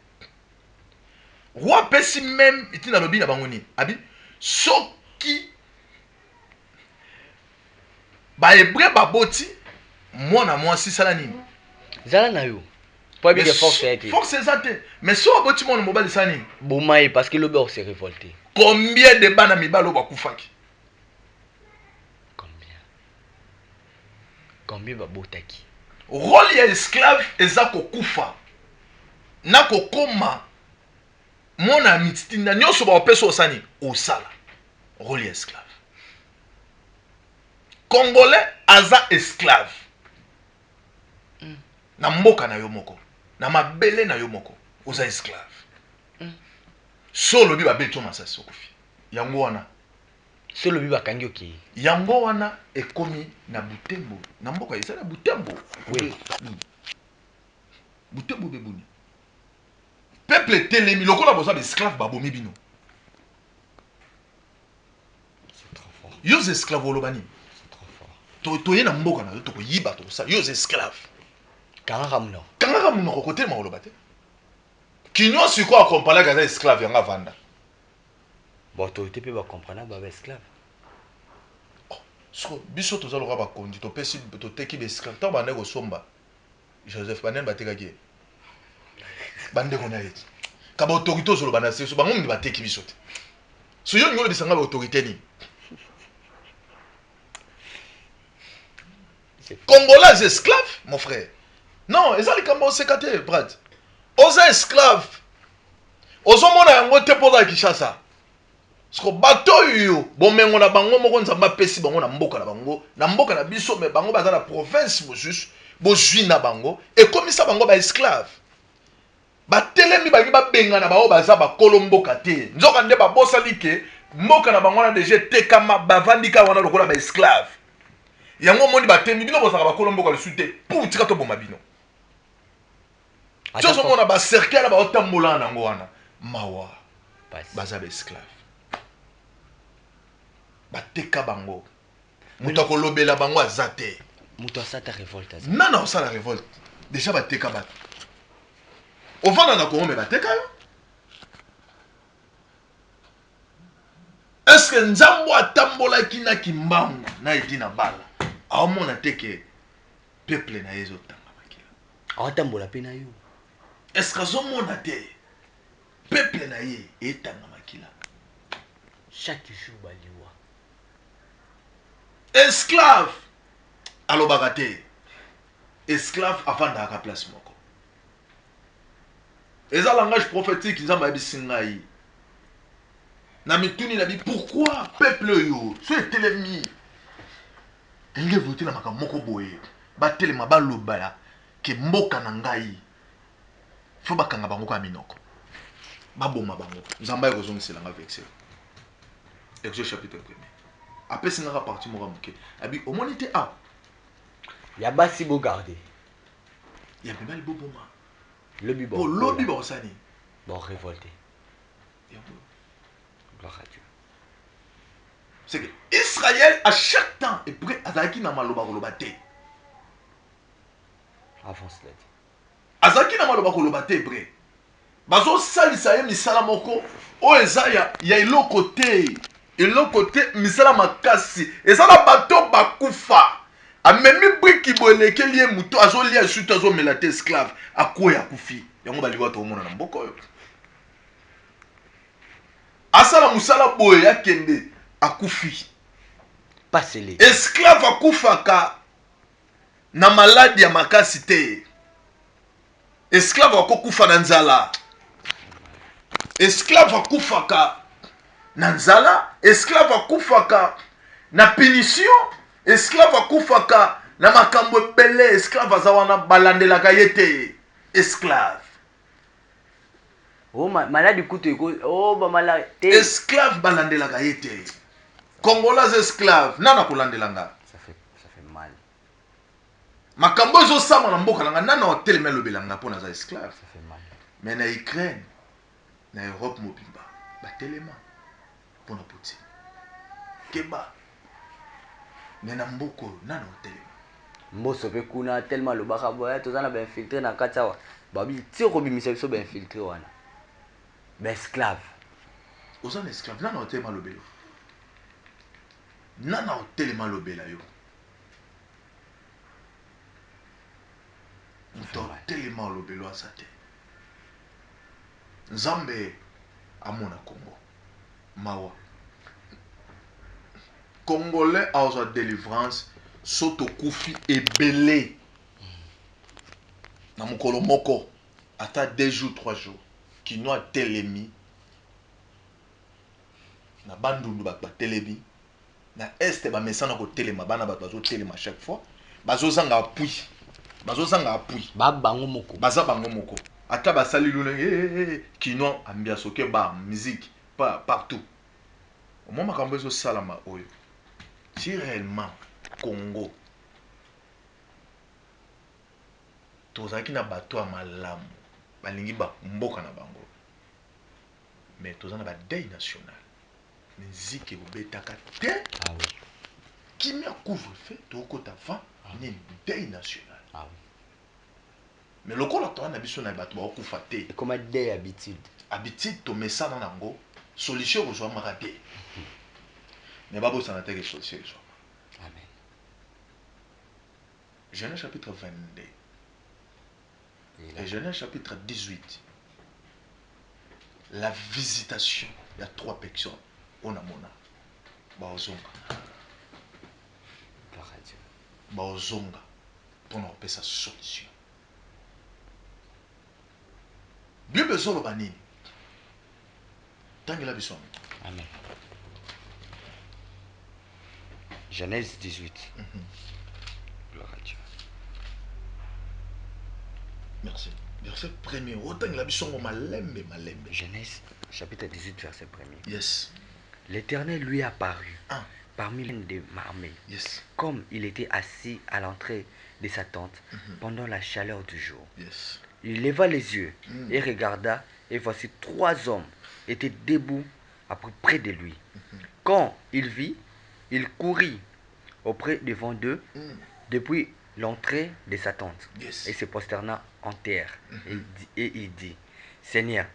Roi pesi même itina lobi na bango ni. Abi soki ba hébreu ba boti mwana mwasi sala nini zala na yo po bi de force été force ezate mais so aboti mwana mobali sala nini bomaye parce que lobe s'est révolté combien de bana mibalo bakufaki combien babotaki rôle ya esclave eza kokufa na kokoma mona mititinda nyonso baopesa osani osala rôle ya esclave congolais aza esclave na mboka na yo moko na mabele na yo moko oza esclave so olobi babeti yo masasi okufi yango wana so olobi bakangi okei yango wana ekomi na butembo na mboka eza na butembo butembo bebuni peuple telemi lokola boza baesclave babomi bino yo za esclave oloba nini toye na mboka na yo tokoyiba tokosala yo za esclave kangaka munoko kotelema oloba te kinyo siko akompalaka aza esclave yanga vanda baautorité mpe bakomprana baba esclave so biso toza loka bakondi topesi toteki baesclave ntango bande kosomba joseph banene batekaki ye bandeko na ye ka baautorité ozoloba na se so bango mindi bateki biso te so yo ningo olobisanga baautorité nini congolais esclave mon frère non eza likambo oseka te brad oza esclave ozomona yango te mpo oza ya kinshasa siko bato oyo bomengo na bango moko nzambe apesi bango na mboka na bango na mboka na biso me bango baza na province mosusu bozwi na bango ekomisa bango baesclave batelemi bangi babengana bango baza bakolo mboka te nzoka nde babosali ke mboka na bango wana deja etekama bavandika wana lokola baesclave yango moni batemi bino bozaka bakolo mboka lisusu te pour tika toboma bino ti ozomona bacercle na baotambola nango wana mawa baza baesclave bateka bango moto akolobela bango aza te moto asata révolte nana osala révolte déjà bateka bato ovanda na kongo me bateka yo estce nzambo atambolaki na kimbangu na edi na bala aomona te ke peuple na ye ezotanga makila aotambola mpe na yo estce azomona te peuple na ye etanga makila chaque jour baliwa esclave alobaka te esclave avandaka place moko eza langage prophétique nzambe ayebisi ngai na mituni na bi pourquoi peuple oyo so etelemi enge vote na makambo moko boye batelema baloba ke mboka na ngai fo bakanga bango ka minoko baboma bango nzambe akozongisela nga vexe Exode chapitre 1 apesi ngaka parti moko moke abi omoni te a ya basi bo garder ya mibali boboma lobi bo lobi bakosani bon révolté gloire à Dieu c'est que Israël à chaque temps est prêt azalaki na maloba koloba te avant cela dit azalaki na maloba koloba te prêt bazosalisa ye misala moko oyo eza ya eloko te misala makasi eza na bato bakufa amemi briki boelekeli ye moto azolia lisutu azomela te esclave akoya akufi yango baliwa toomona na mboka oyo asala mosala boye akende akufi pasele esclave akufaka na maladi ya makasi te esclave akokufa na nzala esclave akufaka na nzala esclave akufaka na punition esclave akufaka na makambo ebele esclave aza wana balandelaka ye te esclave oh maladi kutu eko oh ba maladi te esclave balandelaka ye te congolais esclave nana kolandelanga ça fait mal makambo ezosama na mboka nanga nana otelema elobelanga mpo naza esclave ça fait mal mais na Ukraine na Europe mobimba batelema mpona Poutine keba mais na mboko nana otelema mboso mpe kuna tellement alobaka boya toza na bainfiltre na kati awa babi ti okobimisa biso bainfiltre wana baesclave oza na esclave nana otelema lobela nana otelema lobela yo atelema lobelo aza te nzambe amona Congo mawa congolais azwa délivrance soto kufi ebele na mokolo moko ata 2 jours 3 jours kino atelemi na bandundu bato batelemi na este bamesana kotelema bana bato bazotelema chaque fois bazozanga appui bango moko baza bango moko ata basali luna kino ambia soke ba musique pas partout au moment makambo ezosalama oyo si réellement Congo tozalaki na bato ya malamu balingi mboka na bango mais toza na badeuil national musique ebobetaka te kimia couvre-feu tokota va nini deuil national mais lokola toza na biso na bato bakokufa te ekoma deuil habitude tomesana nango solution ekozwamaka te mais babosana te ke solution ezwama. Amen. Genèse chapitre 22 et Genèse chapitre 18, la visitation, il y a 3 personnes. On a mona. Baozonga. Baozonga. Pour nous appeler sa solution. Bien besoin de banini. Tant qu'il a besoin. Amen. Genèse 18. Gloire à Dieu. Merci. Verset 1er. Autant qu'il a besoin de malembe. Genèse chapitre 18, verset 1er. Yes. L'Éternel lui apparut parmi les des marmées, comme il était assis à l'entrée de sa tente pendant la chaleur du jour. Il leva les yeux et regarda, et voici 3 hommes étaient debout près de lui. Quand il vit, il courut auprès devant d'eux depuis l'entrée de sa tente et se prosterna en terre et il dit, Seigneur,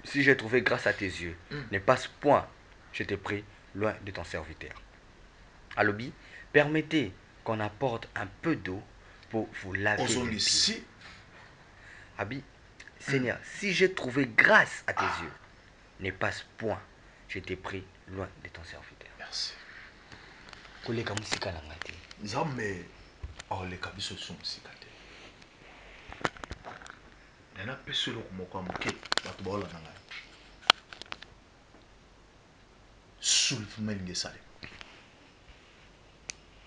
si j'ai trouvé grâce à tes yeux, ne passe point, je te prie, loin de ton serviteur. Alobi, permettez qu'on apporte un peu d'eau pour vous laver les pieds. Abi, Seigneur, si j'ai trouvé grâce à tes yeux, ne passe point, je te prie, loin de ton serviteur. Merci. Koleka musika na ngati. Nzambe oleka biso so musika te. Nana pesolo kumoko moke bato baola na ngai. Soulèvement lingesale.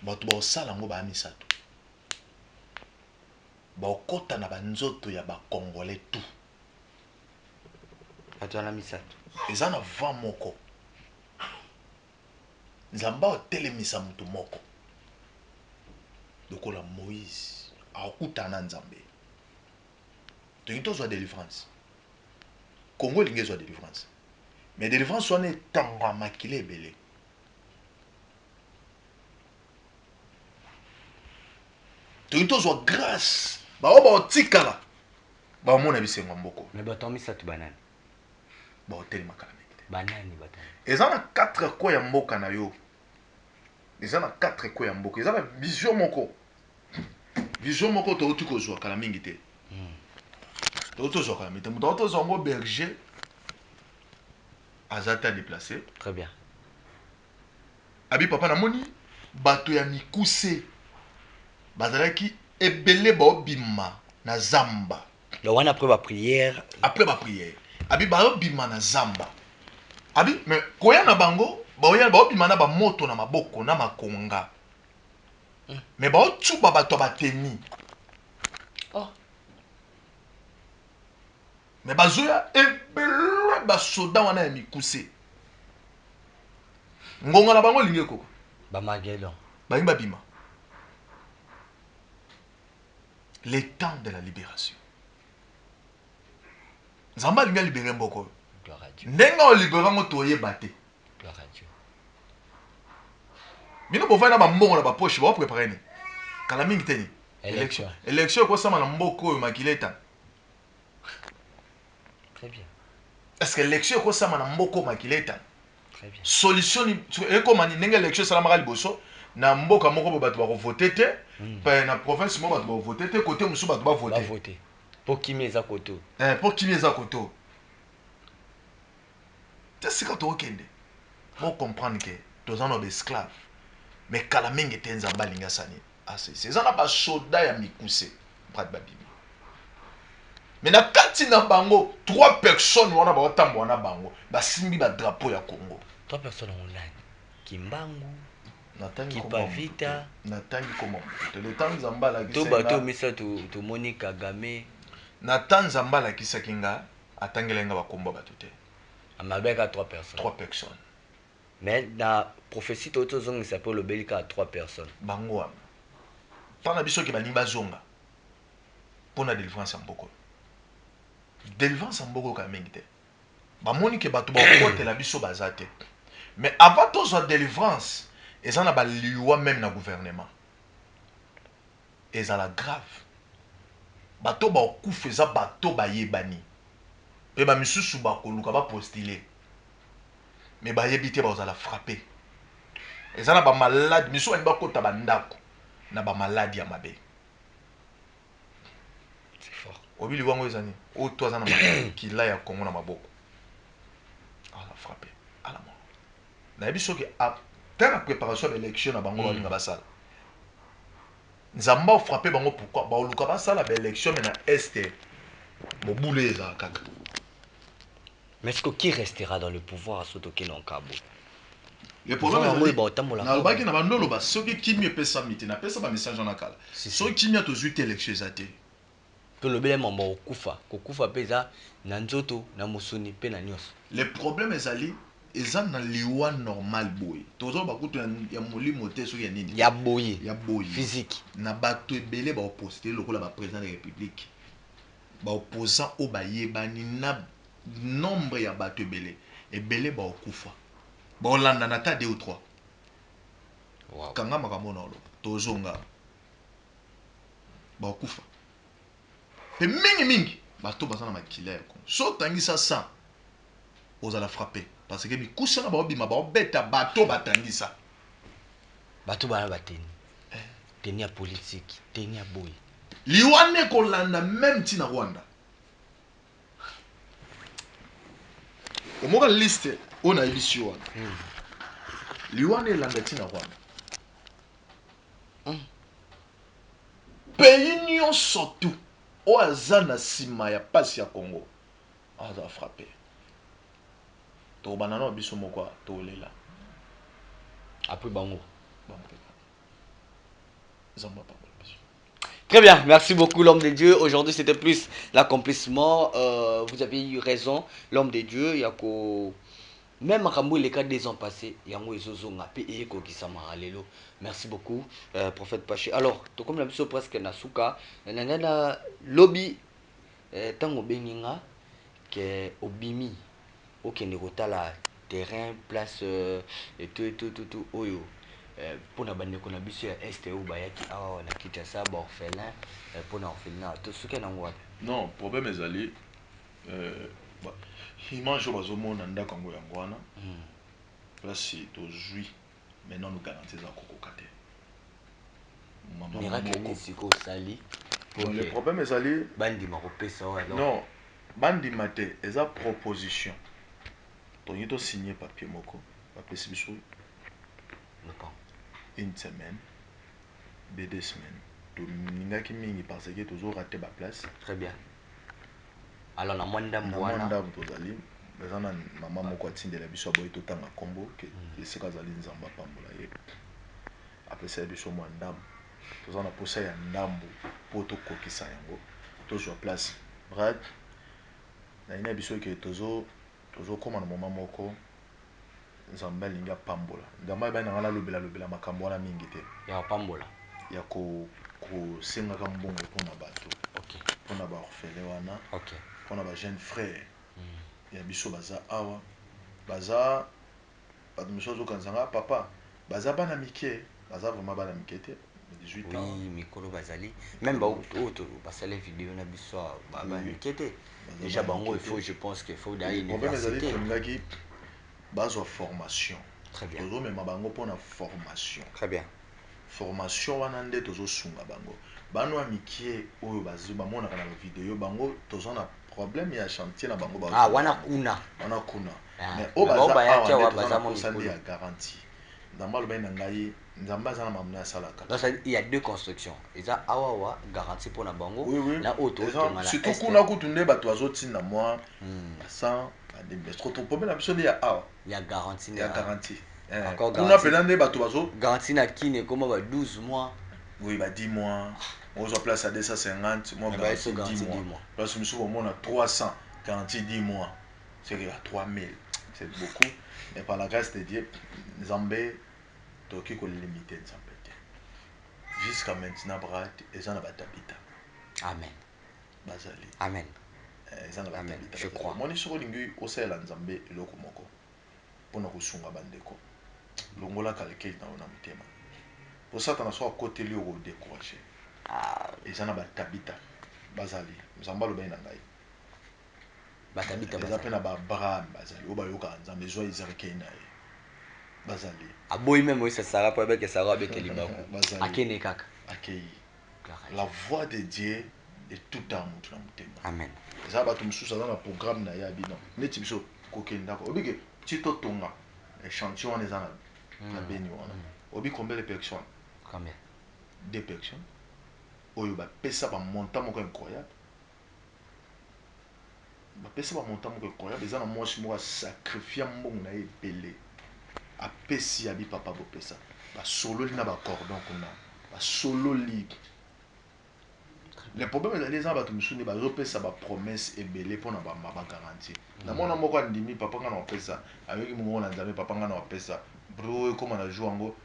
Bato baosala ngo ba misato. Baokota na banzoto ya ba congolais tout. Bato na misato. Eza na va moko. Nzamba otelemisa mutu moko. Lokola Moïse akutana nzambe. Tozwa délivrance. Congo lingezwa délivrance. Mais délivrance on est tanga makile belé. Tozwa grâce. Ba otikala. Ba mona bisengo mboko. Mais bato misato banani. Ba otelema kala mekite. Banani bato. Eza na 4 ko ya mboka na yo. Eza na 4 ko ya mboka. Eza na vision moko. Vision moko to uti kozwa kala mingi te. To tozwa kala mingi te. Muto tozwa ngo berger. Azata déplacé. Très bien. Abi papa na moni bato ya mikuse. Bazalaki ebele ba obima na zamba. Le one après ma prière. Après ma prière. Abi ba obima na zamba. Abi mais koya na bango baoya ba obima na ba moto na maboko na makonga. Mais ba otsuba bato bateni. Oh. Mais bazoya ebele ba soda wana ya mikuse. Ngonga na bango linge koko. Ba magelo. Ba imba bima. Le temps de la libération. Nzamba linga libéré mboko. Gloire à Dieu. Ndenga o libéra ngo toye baté. Gloire à Dieu. Bino bo fana ba mbongo na ba poche ba préparer ni. Kala mingi teni. Élection ko sama na mboko makileta. Très bien. Est-ce que l'élection ko sama na mboko makileta? Très bien. Solution ni eko mani ndenga élection sala maka liboso na mboka moko bo bato ba voter te, pa na province mo bato ba voter te, côté musu bato ba voter. Pour qui met à côté. Pour qui met à côté. C'est quand tu es pour comprendre que tu es des esclaves. Mais quand la main est en Zambalinga Sani, c'est ça n'a pas soda ya mikuse. Brad Babibi. Mais na kati na bango, 3 personnes wana ba otambo wana bango, ba simbi ba drapeau ya Congo. 3 personnes online. Kimbangu, Natangi Kipavita, natangi comment. Le temps Zambala to bato misa to Moni Kagame. Nathan Zambala kisakinga atangelenga ba komba bato te. Amabeka 3 personnes. 3 personnes. Mais la prophétie Toto Zong s'appelle le Belika à 3 personnes. Bango wana. Tana biso ki baninga zonga. Pona délivrance en boko. Délivrance en boko ka mingi te. Ba moni ke bato ba kote la biso bazate. Mais avant to zo délivrance, ezana ba liwa même na gouvernement. Ezala grave. Bato ba okufeza bato ba yebani. Pe ba misusu ba koluka ba postuler. Mais ba yebite ba ozala frapper. Ezana ba malade, miso ba kota ba ndako na ba malade ya mabe. C'est fort. Obili wango ezani, o to azana ma kila ya Congo na maboko. Ala frapper, ala mort. Na biso ke a la préparation de l'élection na bango balinga basala. Nzamba frapper bango pourquoi? Ba oluka basala ba élection mais na est mobule eza kaka. Mais est-ce que qui restera dans le pouvoir à Sotoké non Kabo? Le problème est na lobaki na bandolo ba soki kimi pesa miti na pesa ba message na kala. Soki kimi to zuite élection ezate. To lobele mamba okufa, kokufa pesa na nzoto na musuni pe na nyos. Le problème ezali eza na liwa normal boy. Tozo ba kutu ya molimo te soki ya nini? Ya boye. Ya boye. Physique. Na bato ebele ba opposé lokola ba président de la République. Ba opposant o ba yebani na nombre ya bato ebele ba okufa. Ba olanda na ta 2 ou 3. Wow. Kanga makambo na lo. Tozonga. Ba okufa. Pe mingi bato bazana makila ko. So tangisa ça. Ozala frapper parce que bikusa na ba obima ba obeta bato batangisa. Bato bana bateni. Tenia politique, tenia boy. Liwane kolanda même tina Rwanda. Omoka liste ona ebisio wana. Liwane landa tina Rwanda. Pays nyonso tout o azana sima ya pasi ya Congo. Aza frapper. To banana biso moko to lela. Après bango. Zamba pas. Très bien, merci beaucoup l'homme de Dieu. Aujourd'hui c'était plus l'accomplissement. Vous avez eu raison, l'homme de Dieu. Il y a qu'au même Rambo les cas des ans passés, il y a un zozonga pe et ko kisama alelo. Merci beaucoup, prophète Paché. Alors, tout comme la mission presque nasuka, nana lobby tango beninga que obimi okende kotala terrain place et tout oyo. Pour na bande kona biso ya est ou bayaki awa na Kinshasa ba orphelin pour na orphelinat to suka na ngwa. Non, problème ezali image bazomona ndako ngo yangwana. Place to jui maintenant nous garantir za kokoka te. Miracle ni siko sali. Le problème ezali bandi makopesa wa alors. Non, bandi mate eza proposition. Tony to signer papier moko, papier sibiso. Une semaine, 2 semaines. Tout n'ingaki mingi parce que toujours raté ba place. Très bien. Alors na mwanda mwana. Na mwanda tozali. Bezana maman moko atindela biso boy to tanga kombo ke esika zali nzamba pambola ye. Après ça biso mwanda. Tozana posa ya ndambo poto kokisa yango. Toujours place. Brad. Na ina biso ke tozo koma na maman moko. Nzamba linga pambola. Nzamba ba na lobela makambo wana mingi te. Ya pambola. Ya ko senga ka mbongo pona bato. OK. Pona ba orphelin wana. OK. Pona ba jeune frère. Ya biso baza awa. Baza ba miso zo kanzanga papa. Baza bana mike, baza vraiment bana mike te. 18 ans. Oui, mikolo bazali. Même ba auto basale vidéo na biso baba mike te. Déjà bango il faut je pense qu'il faut d'aller université. Base formation. Très bien. Tozo même bango pour la formation. Très bien. Formation wana nde tozo sunga bango. bano ya mikie oyo bazwi bamonaka na bavideo bango tozwa na problème ya chantier na bango wana kuna mais oyo baza awa nde toza na kosali ya garantie nzambe alobai na ngai nzambe aza na mamuna asalaka. Donc il y a deux constructions. Eza awa garantie pour na bango na auto surtout kuna kutu nde bato bazotinda mwa basan bademestrotopobe na biso nde ya awa ya garantie ya garantie kuna mpena nde bato bazo garantie na kine ekoma ba 12 mois. Oui, bah 10 mois. On se place à 250, moi garantie 10 mois. Parce que nous sommes à 300, garantie 10 mois. C'est à 3000. C'est beaucoup. Mais par la grâce de Dieu, Zambé, Toki qu'on limité Zambé. Jusqu'à maintenant, Brat, et ça n'a pas d'habitat. Amen. Bazali. Amen. Amen. Je crois. Moi, je suis venu au Sahel en Zambé, et l'autre moko. Pour nous soutenir bandeko. Longola calqué dans un thème. Pour ça, tu as soit côté lié au découragé. Et ça n'a pas d'habitat. Bazali. Nous avons le bien dans l'aïe. Batabita bazali. Ils appellent à Bram Bazali. Au Bayoka, nous avons besoin d'Israël. Bazali. A boy même, oui, ça sera pas avec ça, avec les Libanais. Bazali. Akene kaka. Akei. La voix de Dieu est tout à mon thème. Amen. Ça va tout me sous dans le programme na yabi non. Neti biso kokenda ko. Obike tito tonga. Échantillon on est dans la béni on. Obi combien de personnes? Combien? 2 personnes. Oyo ba pesa ba montant moko incroyable. Ba pesa ba montant moko incroyable, ezana moshi moko sacrifier mbongo na ebele. A pesi abi papa bo pesa. Ba solo li na ba cordon kuna. Ba solo li. Le problème est les gens ba tumsuni ba pesa ba promesse ebele pona ba garantie. Na mona moko ndimi papa ngana pesa. Avec mon na nzambe papa ngana pesa. Bro comment na joue ngo.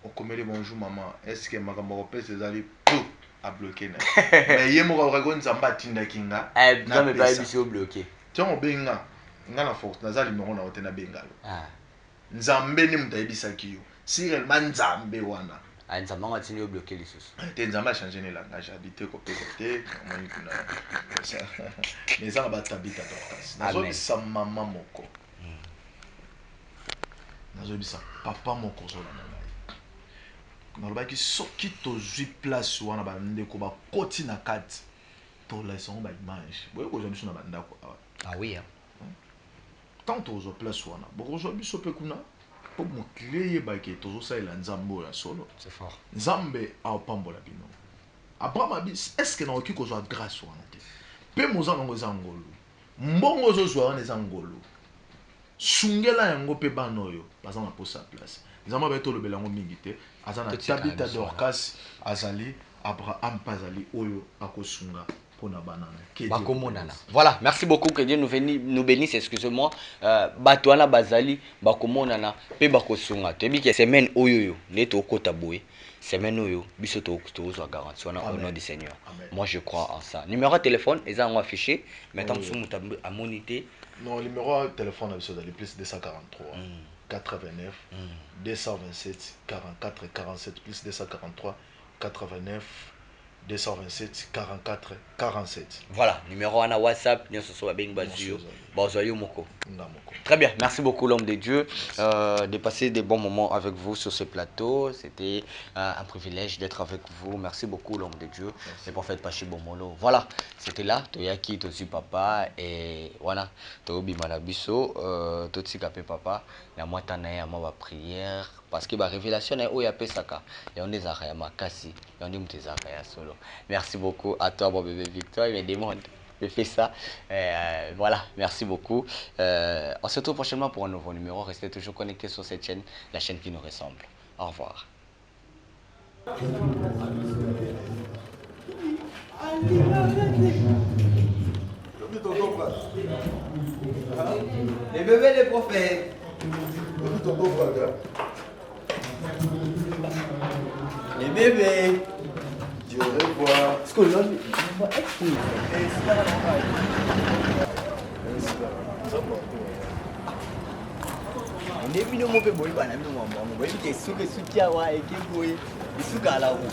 On commet bonjour maman. Est-ce que makambo pesa ezali tout à bloquer na. Mais yemo ka ragon nzamba tinda kinga. Na me pas biso bloquer. Tiens benga ngana force nazali numéro na hotena bengalo. Nzambe ni mutayebisa kiyo. Si réellement nzambe wana. Nzambe ngatini yo bloquer lisusu. Te nzambe a changé le langage habité ko pété moni kuna. Mais ça ba tabita dorcas. Nazo bisa maman moko. Nazo bisa papa moko zo na. Nalobaki soki tozwi place wana bandeko bakoti na kati tolaisongo baimage boye kozwa biso na bandako awa. Ah oui. Tant tozwa place wana bokozwa biso mpe kuna mpo mokile yebaki tozosalela nzambe oyo ya solo. C'est fort. Nzambe aopambola bino. Abraham abisi eske naoki kozwa grâce wana te mpe moza nango eza ngolu mbongo ozozwa wana eza ngolu sungela yango mpe bana oyo baza na posa place. Nzambe ba tolobela yango mingi te azana tabita dorcas azali Abraham pazali oyo akosunga pona banana bakomonana. Voilà, merci beaucoup, que Dieu nous bénisse, excusez-moi. Batwana bazali bakomonana pe bakosunga. Tebi ke semaine oyo neto kota boy. Semaine oyo biso to garantie au nom du Seigneur. Moi je crois en ça. Numéro de téléphone est affiché. Maintenant sous à moniter. Non, numéro de téléphone est dans les plus 243 89 227 44 47 plus 243 89 227 44 47. Voilà, numéro à WhatsApp, nous sommes bien basio, bazoyo moko. Très bien, merci beaucoup l'homme de Dieu de passer des bons moments avec vous sur ce plateau. C'était un privilège d'être avec vous. Merci beaucoup l'homme de Dieu, le prophète Pachi Bomolo. Voilà, c'était là, Toyaki, Tosi Papa et voilà, Tobi Manabiso, Totsi Kapé Papa, la moitana ma prière parce que la révélation est où il y a Pesaka, et on est à Makasi, et on est à solo. Merci beaucoup à toi mon bébé Victor, il me demande de faire ça. Voilà, merci beaucoup. On se retrouve prochainement pour un nouveau numéro. Restez toujours connectés sur cette chaîne, la chaîne qui nous ressemble. Au revoir. Les bébés des prophètes. Les bébés. Dieu revoir. Ce que l'on Ndebi no mope boy bana mi mo mo boy ke suke sukia wa eke boy isuka la wo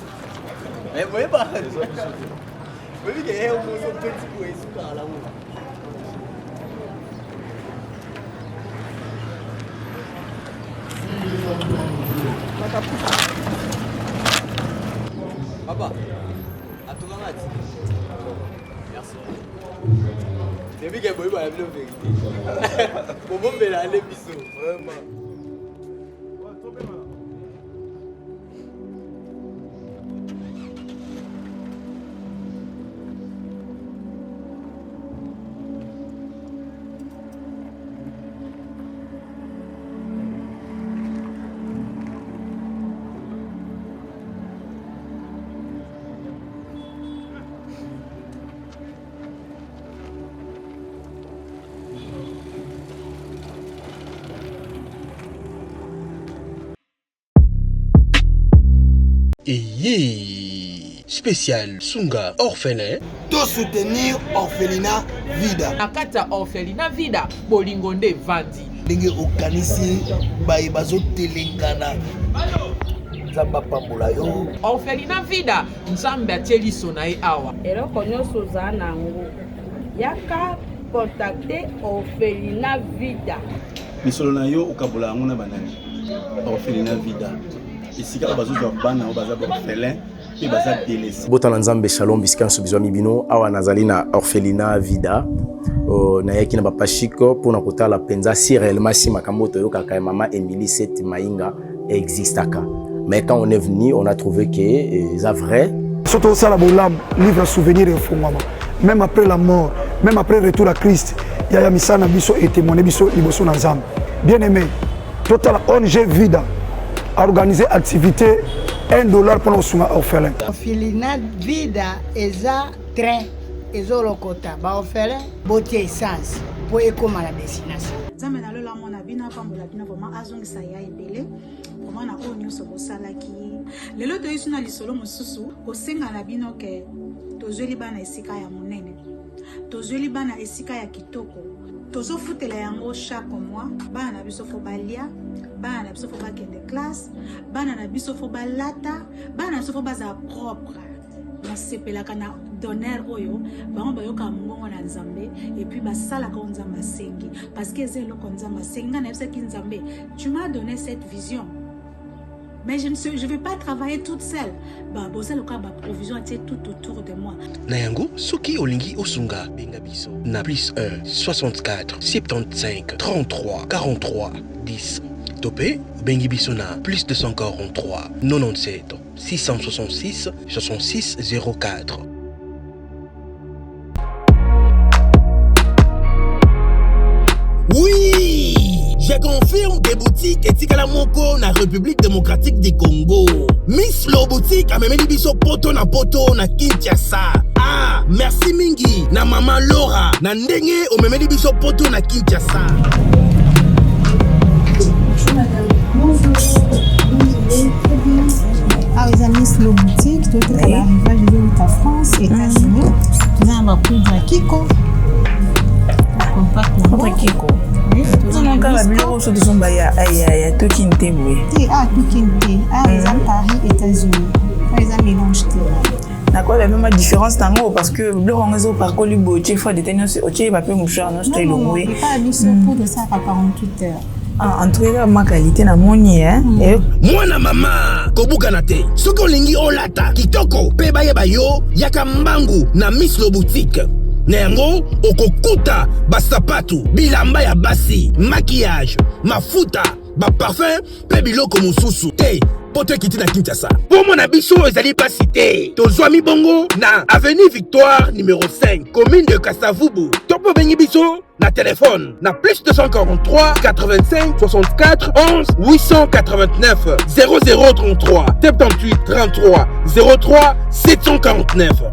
mais boy ba boy ke e mo so petit boy isuka la wo papa tout cas, merci. Depuis que vous avez la vérité. Pour vous, vous allez bisous, vraiment. Et spécial Sunga orphelin. To soutenir orphelinat Vida. Nakata orphelinat Vida bolingonde vandi. Ndenge okanisi baye bazotelengana. Nzamba pambola yo. Orphelinat Vida nzambe atieli sonae awa. Eloko nyonso oza nango. Yaka contacter orphelinat Vida. misolo na yo okabola yango na banani orphelinat Vida. Esika bazozwa bana baza orphelin pe baza délaissé. Botana nzambe shalom bisika nsobizwa mibino awa nazali na orphelinat Vida. Nayaki na bapashiko pona kotala penza si réellement si makambo toyokaka mama Emily Seth Mainga existaka. Mais quand on est venu, on a trouvé que c'est vrai. Surtout ça la bolam livre souvenir et fondement. Même après la mort, même après le retour à Christ, il y a misana biso et témoigner biso liboso na nzambe. Bien aimé, total ONG Vida a organisé activité $1 pour nos orphelins. Orphelinat Vida eza train ezolokota ba orphelin botie essence pour ekoma la destination. Nzambe na lola mona bina pambola bina vraiment azongisa ya ebele. Comment na oyo nyonso bosalaki lelo toyesu na lisolo mosusu kosenga na bino ke tozweli bana esika ya monene, tozweli bana esika ya kitoko, tozofutela yango chaque mois. Bana na biso fo balia, bana na biso fo bakende classe, bana na biso fo balata, bana na biso fo baza propre. Nasepelaka na donner oyo bango bayoka mbongo na nzambe et puis basalaka nzambe asengi parce que c'est eloko nzambe asengi na yebisa ki nzambe tu m'as donné cette vision. Mais je ne vais pas travailler toute seule. Bah, bosa loka ba provision était tout autour de moi. Nayango, soki olingi osunga benga biso na plus 1 64 75 33 43 10. Topé bengi biso na plus 243 97 666 66 04. Oui, je confirme des boutiques etikala moko na République démocratique du Congo. Miss Lo boutique a memeli biso poto na Kinshasa. Ah, merci mingi na maman Laura na ndenge o memeli biso poto na Kinshasa. Bonjour madame. Bonjour. Ah, les amis, Miss Lo boutique, tout est à l'arrivage de la France, États-Unis. Nous avons un prix de Kiko. Contre Kiko. Non, quand la bureau sur son baya, aïe, Tokinte, oui. Ah, Tokinte. Ah, les amis, Paris, États-Unis. Les amis, mélange. D'accord, la même différence tango parce que le réseau par colibo, tu fais des tennis, tu vas pas moucher en Australie. Non, non, pas abusé pour de ça à 48 heures. En tout cas, ma qualité na moni Mwana mama kobuka te. Soki olingi olata kitoko pe bayeba yo yaka mbangu na Miss Lo boutique. Na yango okokuta basapatu, bilamba ya basi, maquillage, mafuta, ba parfum pe biloko mosusu. Te poto kiti na Kinshasa. Pour mon biso ezali pas cité. Tozwa mi bongo na avenue Victoire numéro 5, commune de Kasavubu. Topo bengi biso na téléphone na plus 243 85 64 11 889 0033 78 33 03 749.